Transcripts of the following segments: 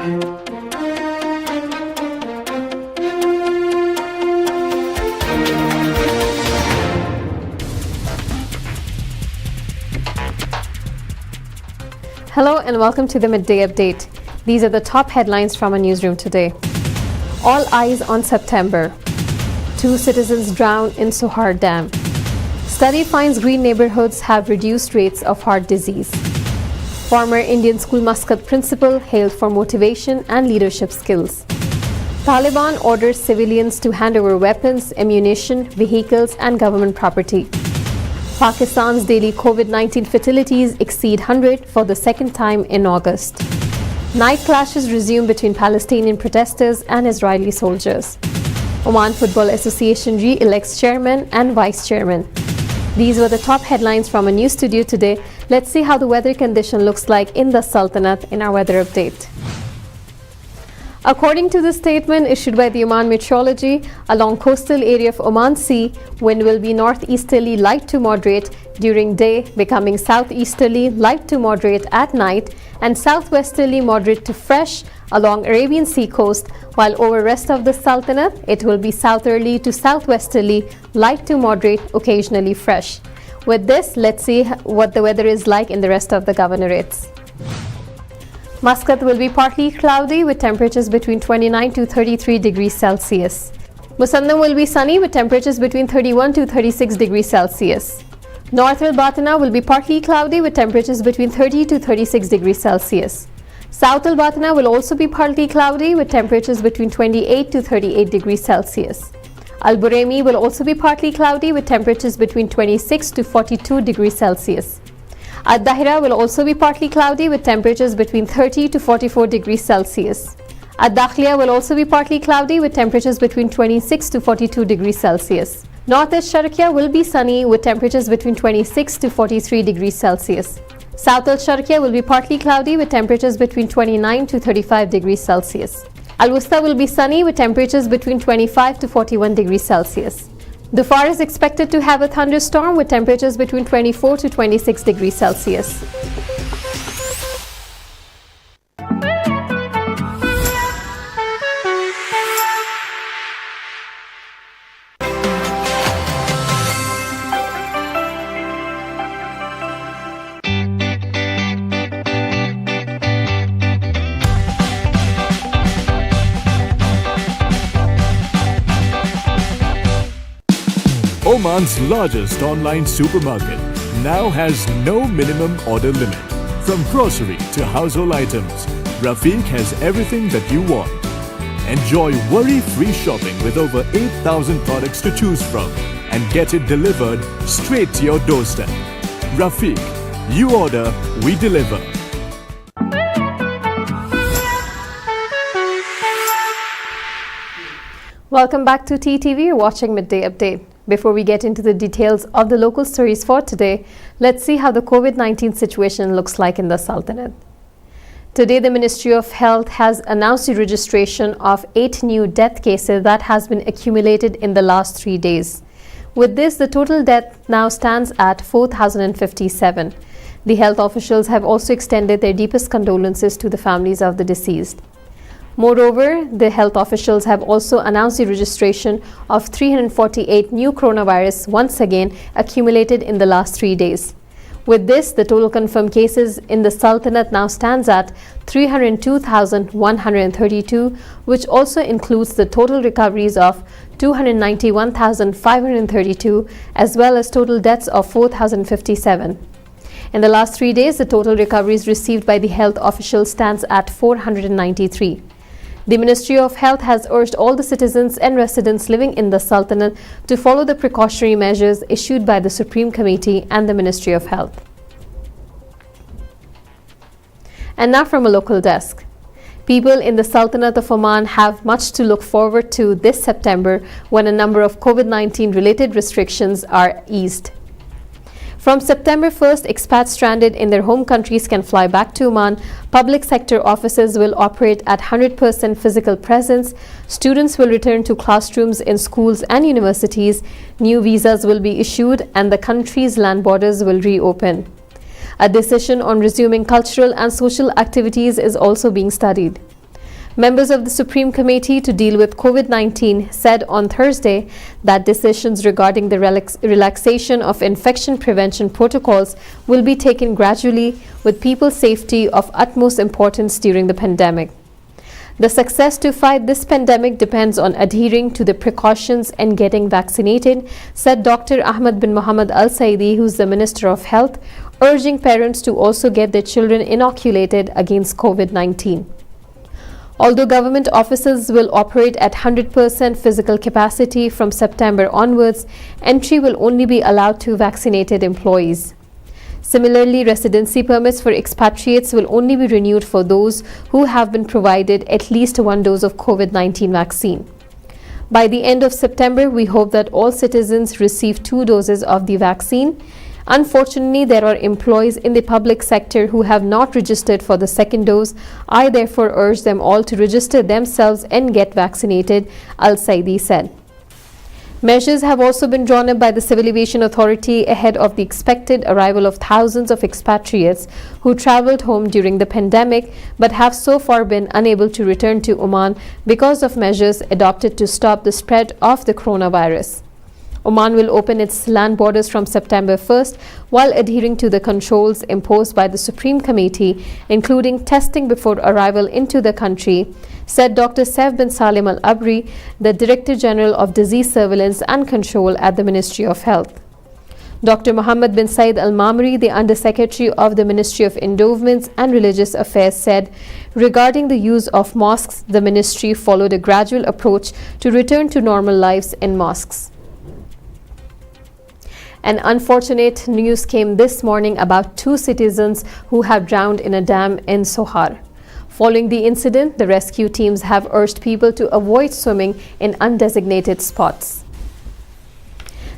Hello and welcome to the Midday Update. These are the top headlines from our newsroom today. All eyes on September. 2 citizens drown in Sohar Dam. Study finds green neighborhoods have reduced rates of heart disease. Former Indian School Muscat principal hailed for motivation and leadership skills. Taliban orders civilians to hand over weapons, ammunition, vehicles and government property. Pakistan's daily COVID-19 fatalities exceed 100 for the second time in August. Night clashes resume between Palestinian protesters and Israeli soldiers. Oman Football Association re-elects chairman and vice chairman. These were the top headlines from a news studio today. Let's see how the weather condition looks like in the Sultanate in our weather update. According to the statement issued by the Oman Meteorology, along coastal area of Oman Sea, wind will be northeasterly light to moderate during day, becoming southeasterly light to moderate at night, and southwesterly moderate to fresh along Arabian Sea coast, while over rest of the Sultanate, it will be southerly to southwesterly light to moderate, occasionally fresh. With this, let's see what the weather is like in the rest of the governorates. Muscat will be partly cloudy with temperatures between 29 to 33 degrees Celsius. Musannam will be sunny with temperatures between 31 to 36 degrees Celsius. North Al Batana will be partly cloudy with temperatures between 30 to 36 degrees Celsius. South Al Batana will also be partly cloudy with temperatures between 28 to 38 degrees Celsius. Al Buremi will also be partly cloudy with temperatures between 26 to 42 degrees Celsius. Ad-Dahira will also be partly cloudy with temperatures between 30 to 44 degrees Celsius. Ad-Dakhliya will also be partly cloudy with temperatures between 26 to 42 degrees Celsius. North-East Sharqiya will be sunny with temperatures between 26 to 43 degrees Celsius. South Al-Sharqiya will be partly cloudy with temperatures between 29 to 35 degrees Celsius. Al-Wusta will be sunny with temperatures between 25 to 41 degrees Celsius. Dhofar is expected to have a thunderstorm with temperatures between 24 to 26 degrees Celsius. Oman's largest online supermarket now has no minimum order limit. From grocery to household items, Rafiq has everything that you want. Enjoy worry-free shopping with over 8,000 products to choose from and get it delivered straight to your doorstep. Rafiq, you order, we deliver. Welcome back to TTV. You're watching Midday Update. Before we get into the details of the local stories for today, let's see how the COVID-19 situation looks like in the Sultanate. Today, the Ministry of Health has announced the registration of 8 new death cases that has been accumulated in the last 3 days. With this, the total death now stands at 4,057. The health officials have also extended their deepest condolences to the families of the deceased. Moreover, the health officials have also announced the registration of 348 new coronavirus once again accumulated in the last 3 days. With this, the total confirmed cases in the Sultanate now stands at 302,132, which also includes the total recoveries of 291,532 as well as total deaths of 4,057. In the last 3 days, the total recoveries received by the health officials stands at 493. The Ministry of Health has urged all the citizens and residents living in the Sultanate to follow the precautionary measures issued by the Supreme Committee and the Ministry of Health. And now from a local desk. People in the Sultanate of Oman have much to look forward to this September when a number of COVID-19 related restrictions are eased. From September 1st, expats stranded in their home countries can fly back to Oman. Public sector offices will operate at 100% physical presence. Students will return to classrooms in schools and universities. New visas will be issued and the country's land borders will reopen. A decision on resuming cultural and social activities is also being studied. Members of the Supreme Committee to deal with COVID-19 said on Thursday that decisions regarding the relaxation of infection prevention protocols will be taken gradually, with people's safety of utmost importance during the pandemic. The success to fight this pandemic depends on adhering to the precautions and getting vaccinated, said Dr. Ahmed bin Mohammed Al Saidi, who's the Minister of Health, urging parents to also get their children inoculated against COVID-19. Although government offices will operate at 100% physical capacity from September onwards, entry will only be allowed to vaccinated employees. Similarly, residency permits for expatriates will only be renewed for those who have been provided at least one dose of COVID-19 vaccine. By the end of September, we hope that all citizens receive 2 doses of the vaccine. Unfortunately, there are employees in the public sector who have not registered for the second dose. I therefore urge them all to register themselves and get vaccinated, Al Saidi said. Measures have also been drawn up by the Civil Aviation Authority ahead of the expected arrival of thousands of expatriates who traveled home during the pandemic but have so far been unable to return to Oman because of measures adopted to stop the spread of the coronavirus. Oman will open its land borders from September 1st while adhering to the controls imposed by the Supreme Committee, including testing before arrival into the country, said Dr. Saif bin Salim Al Abri, the Director General of Disease Surveillance and Control at the Ministry of Health. Dr. Mohammed bin Said Al Mamri, the Undersecretary of the Ministry of Endowments and Religious Affairs, said, regarding the use of mosques, the ministry followed a gradual approach to return to normal lives in mosques. An unfortunate news came this morning about 2 citizens who have drowned in a dam in Sohar. Following the incident, the rescue teams have urged people to avoid swimming in undesignated spots.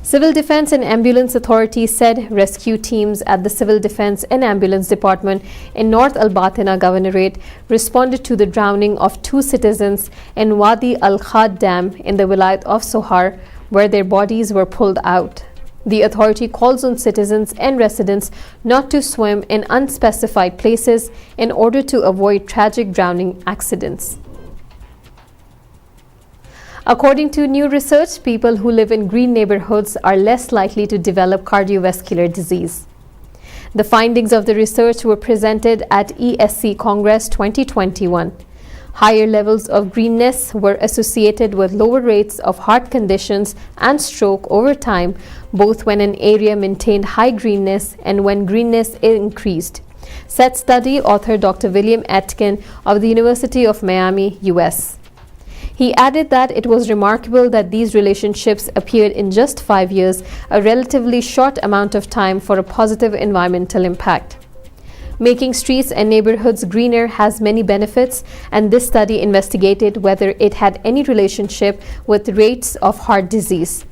Civil Defense and Ambulance Authority said rescue teams at the Civil Defense and Ambulance Department in North Al Batina Governorate responded to the drowning of 2 citizens in Wadi Al Khad Dam in the Wilayat of Sohar, where their bodies were pulled out. The authority calls on citizens and residents not to swim in unspecified places in order to avoid tragic drowning accidents. According to new research, people who live in green neighborhoods are less likely to develop cardiovascular disease. The findings of the research were presented at ESC Congress 2021. Higher levels of greenness were associated with lower rates of heart conditions and stroke over time, both when an area maintained high greenness and when greenness increased, said study author Dr. William Atkin of the University of Miami, US. He added that it was remarkable that these relationships appeared in just 5 years, a relatively short amount of time for a positive environmental impact. Making streets and neighborhoods greener has many benefits, and this study investigated whether it had any relationship with rates of heart disease.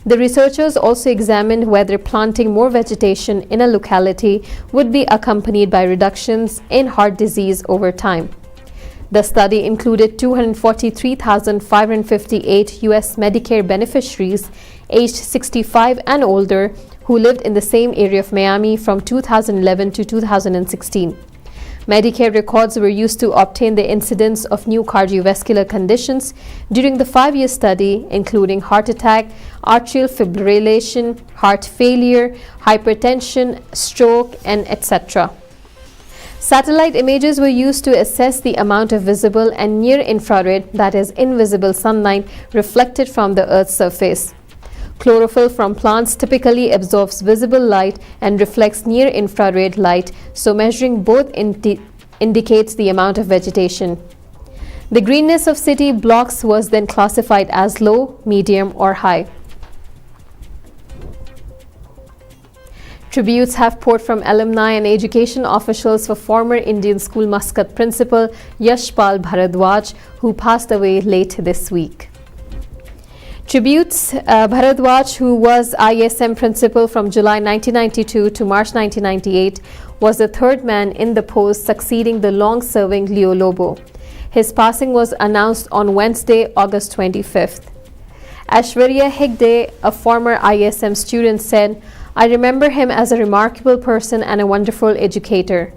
The researchers also examined whether planting more vegetation in a locality would be accompanied by reductions in heart disease over time. The study included 243,558 U.S. Medicare beneficiaries aged 65 and older who lived in the same area of Miami from 2011 to 2016. Medicare records were used to obtain the incidence of new cardiovascular conditions during the 5-year study, including heart attack, atrial fibrillation, heart failure, hypertension, stroke, and etc. Satellite images were used to assess the amount of visible and near-infrared, that is, invisible sunlight reflected from the Earth's surface. Chlorophyll from plants typically absorbs visible light and reflects near-infrared light, so measuring both indicates the amount of vegetation. The greenness of city blocks was then classified as low, medium, or high. Tributes have poured from alumni and education officials for former Indian School Muscat principal Yashpal Bharadwaj, who passed away late this week. Tributes Bharadwaj, who was ISM principal from July 1992 to March 1998, was the 3rd man in the post, succeeding the long-serving Leo Lobo. His passing was announced on Wednesday, August 25th. Ashwarya Hegde, a former ISM student, said, "I remember him as a remarkable person and a wonderful educator.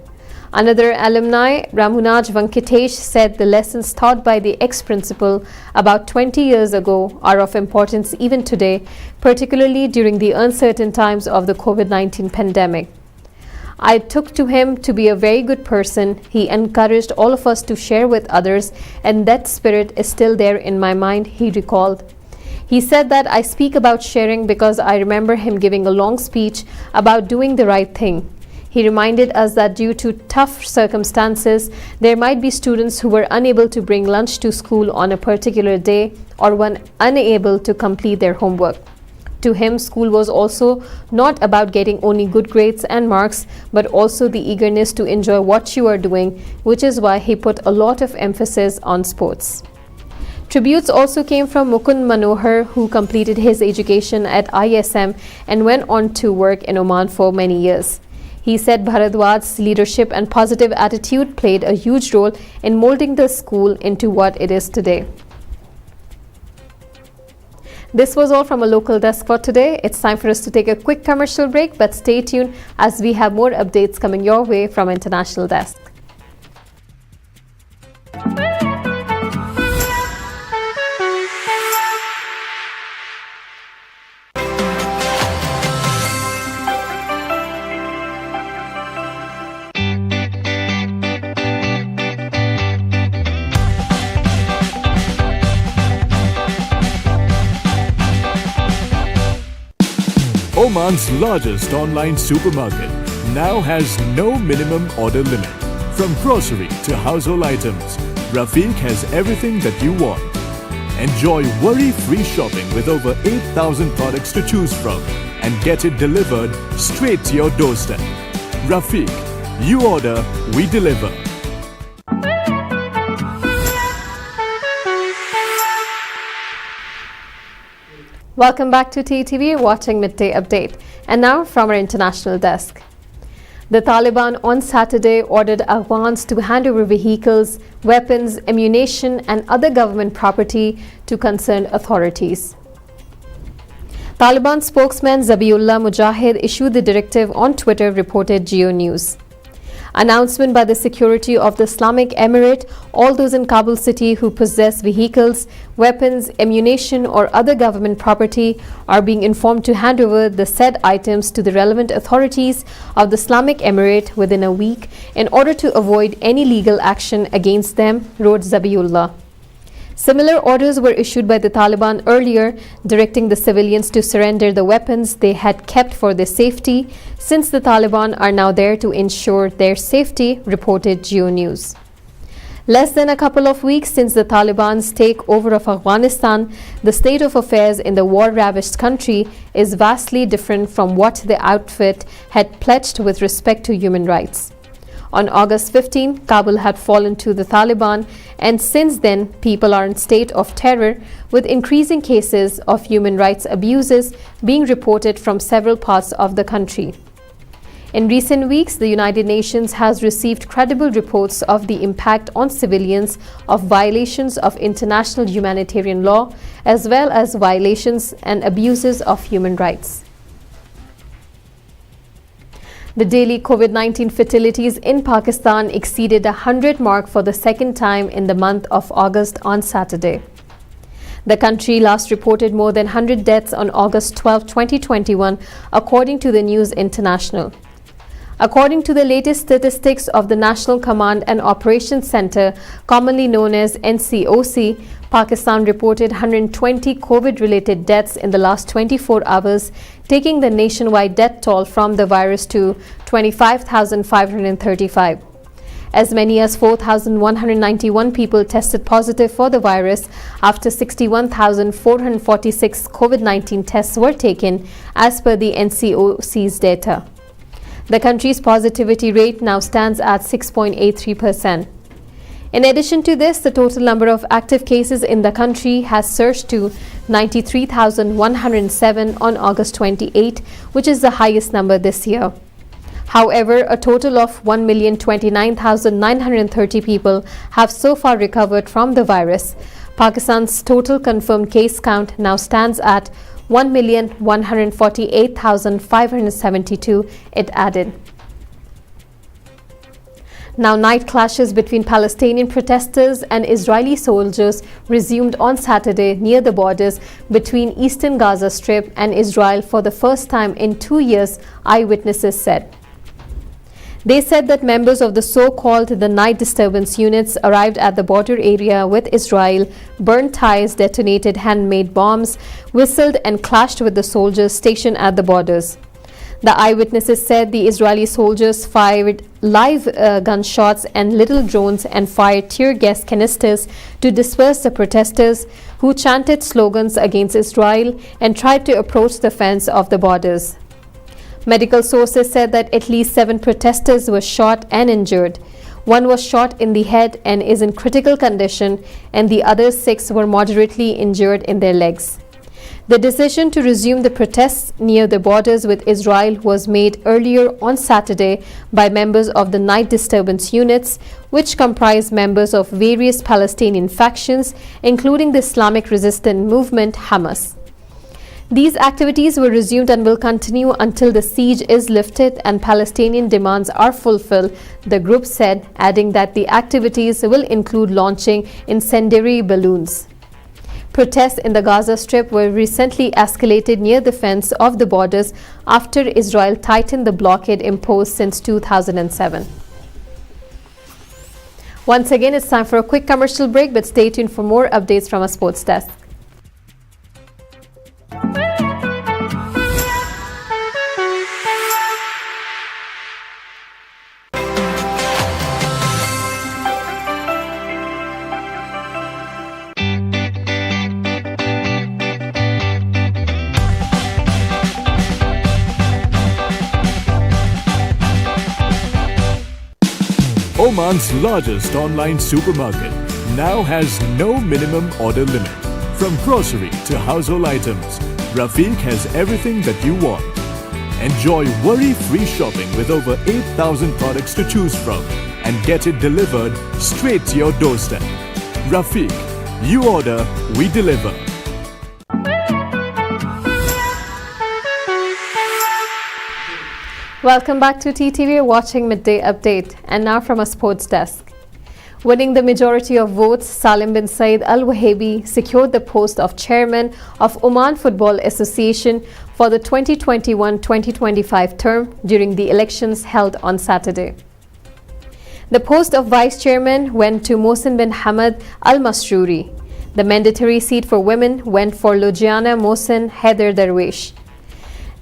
Another alumni, Ramunaj Venkitesh, said the lessons taught by the ex-principal about 20 years ago are of importance even today, particularly during the uncertain times of the COVID-19 pandemic. I took to him to be a very good person. He encouraged all of us to share with others, and that spirit is still there in my mind, he recalled. He said that I speak about sharing because I remember him giving a long speech about doing the right thing. He reminded us that due to tough circumstances, there might be students who were unable to bring lunch to school on a particular day or were unable to complete their homework. To him, school was also not about getting only good grades and marks, but also the eagerness to enjoy what you are doing, which is why he put a lot of emphasis on sports. Tributes also came from Mukund Manohar, who completed his education at ISM and went on to work in Oman for many years. He said Bharadwaj's leadership and positive attitude played a huge role in molding the school into what it is today. This was all from a local desk for today. It's time for us to take a quick commercial break, but stay tuned as we have more updates coming your way from International Desk. Oman's largest online supermarket now has no minimum order limit. From grocery to household items, Rafiq has everything that you want. Enjoy worry-free shopping with over 8,000 products to choose from and get it delivered straight to your doorstep. Rafiq, you order, we deliver. Welcome back to TTV, watching Midday Update. And now from our international desk. The Taliban on Saturday ordered Afghans to hand over vehicles, weapons, ammunition and other government property to concerned authorities. Taliban spokesman Zabiullah Mujahid issued the directive on Twitter, reported Geo News. Announcement by the security of the Islamic Emirate, all those in Kabul city who possess vehicles, weapons, ammunition or other government property are being informed to hand over the said items to the relevant authorities of the Islamic Emirate within a week in order to avoid any legal action against them, wrote Zabiullah. Similar orders were issued by the Taliban earlier, directing the civilians to surrender the weapons they had kept for their safety, since the Taliban are now there to ensure their safety, reported Geo News. Less than a couple of weeks since the Taliban's takeover of Afghanistan, the state of affairs in the war-ravaged country is vastly different from what the outfit had pledged with respect to human rights. On August 15, Kabul had fallen to the Taliban, and since then, people are in state of terror, with increasing cases of human rights abuses being reported from several parts of the country. In recent weeks, the United Nations has received credible reports of the impact on civilians of violations of international humanitarian law, as well as violations and abuses of human rights. The daily COVID-19 fatalities in Pakistan exceeded the 100 mark for the second time in the month of August on Saturday. The country last reported more than 100 deaths on August 12, 2021, according to the News International. According to the latest statistics of the National Command and Operations Center, commonly known as NCOC, Pakistan reported 120 COVID-related deaths in the last 24 hours, taking the nationwide death toll from the virus to 25,535. As many as 4,191 people tested positive for the virus after 61,446 COVID-19 tests were taken, as per the NCOC's data. The country's positivity rate now stands at 6.83%. In addition to this, the total number of active cases in the country has surged to 93,107 on August 28, which is the highest number this year. However, a total of 1,029,930 people have so far recovered from the virus. Pakistan's total confirmed case count now stands at 1,148,572, it added. Now, night clashes between Palestinian protesters and Israeli soldiers resumed on Saturday near the borders between eastern Gaza Strip and Israel for the first time in 2 years, eyewitnesses said. They said that members of the so-called the night disturbance units arrived at the border area with Israel, burned tires, detonated handmade bombs, whistled and clashed with the soldiers stationed at the borders. The eyewitnesses said the Israeli soldiers fired live gunshots and little drones and fired tear gas canisters to disperse the protesters who chanted slogans against Israel and tried to approach the fence of the borders. Medical sources said that at least 7 protesters were shot and injured. 1 was shot in the head and is in critical condition, and the other 6 were moderately injured in their legs. The decision to resume the protests near the borders with Israel was made earlier on Saturday by members of the night disturbance units, which comprise members of various Palestinian factions, including the Islamic resistance movement Hamas. These activities were resumed and will continue until the siege is lifted and Palestinian demands are fulfilled, the group said, adding that the activities will include launching incendiary balloons. Protests in the Gaza Strip were recently escalated near the fence of the borders after Israel tightened the blockade imposed since 2007. Once again, it's time for a quick commercial break, but stay tuned for more updates from our sports desk. Oman's largest online supermarket now has no minimum order limit. From grocery to household items, Rafiq has everything that you want. Enjoy worry-free shopping with over 8,000 products to choose from and get it delivered straight to your doorstep. Rafiq, you order, we deliver. Welcome back to TTV. You're watching Midday Update. And now from a sports desk. Winning the majority of votes, Salim bin Said Al Wahabi secured the post of chairman of Oman Football Association for the 2021-2025 term during the elections held on Saturday. The post of vice chairman went to Mohsin bin Hamad Al Masrouri. The mandatory seat for women went for Logiana Mohsin Heather Darwish.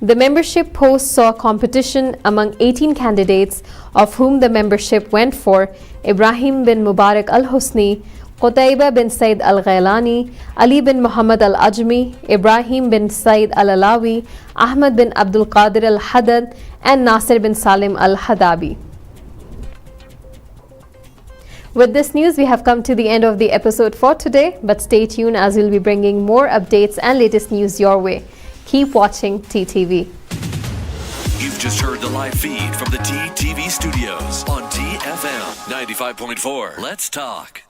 The membership post saw competition among 18 candidates, of whom the membership went for Ibrahim bin Mubarak al-Husni, Qutayba bin Said al-Ghailani, Ali bin Muhammad al-Ajmi, Ibrahim bin Said al-Alawi, Ahmad bin Abdul Qadir al-Haddad, and Nasir bin Salim al-Hadabi. With this news, we have come to the end of the episode for today, but stay tuned as we'll be bringing more updates and latest news your way. Keep watching TTV. You've just heard the live feed from the TTV studios on TFM 95.4. Let's talk.